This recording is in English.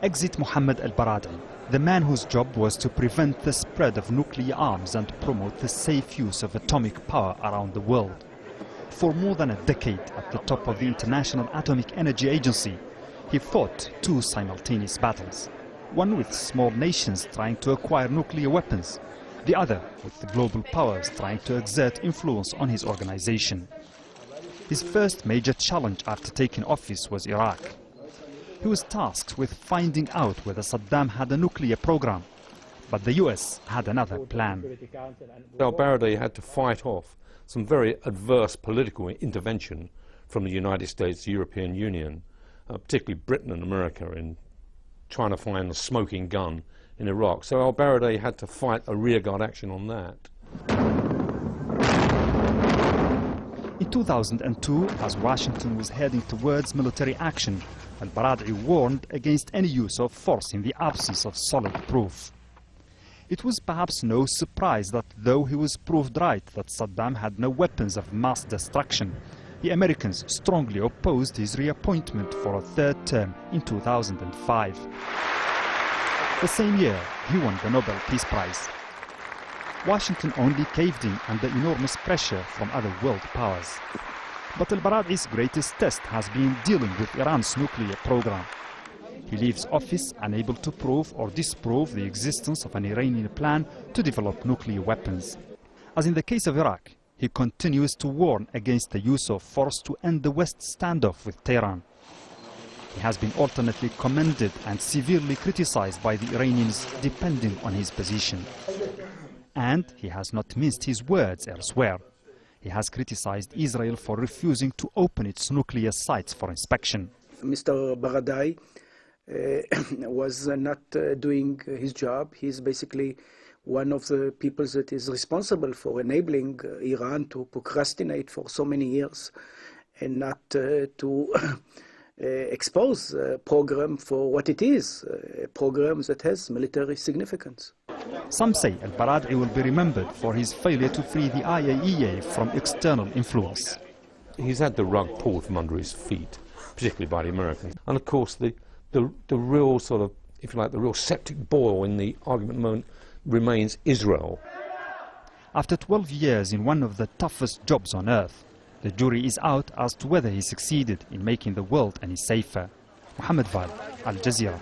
Exit Mohammed al-Baradei, the man whose job was to prevent the spread of nuclear arms and promote the safe use of atomic power around the world. For more than a decade at the top of the International Atomic Energy Agency, he fought two simultaneous battles. One with small nations trying to acquire nuclear weapons, the other with the global powers trying to exert influence on his organization. His first major challenge after taking office was Iraq. He was tasked with finding out whether Saddam had a nuclear program, but the US had another plan. Al-Baradei had to fight off some very adverse political intervention from the United States, the European Union, particularly Britain and America, in trying to find the smoking gun in Iraq. So Al-Baradei had to fight a rearguard action on that. In 2002, as Washington was heading towards military action, al-Baradei warned against any use of force in the absence of solid proof. It was perhaps no surprise that though he was proved right that Saddam had no weapons of mass destruction, the Americans strongly opposed his reappointment for a third term in 2005. The same year, he won the Nobel Peace Prize. Washington only caved in under enormous pressure from other world powers. But al-Baradei's greatest test has been dealing with Iran's nuclear program. He leaves office unable to prove or disprove the existence of an Iranian plan to develop nuclear weapons. As in the case of Iraq, he continues to warn against the use of force to end the West's standoff with Tehran. He has been alternately commended and severely criticized by the Iranians, depending on his position. And he has not minced his words elsewhere. He has criticized Israel for refusing to open its nuclear sites for inspection. Mr. Baradei was not doing his job. He's basically one of the people that is responsible for enabling Iran to procrastinate for so many years and not to expose a program for what it is, a program that has military significance. Some say al-Baradei will be remembered for his failure to free the IAEA from external influence. He's had the rug pulled from under his feet, particularly by the Americans. And of course the real sort of, if you like, the real septic boil in the argument moment remains Israel. After 12 years in one of the toughest jobs on earth, the jury is out as to whether he succeeded in making the world any safer. Mohammed Val, Al Jazeera.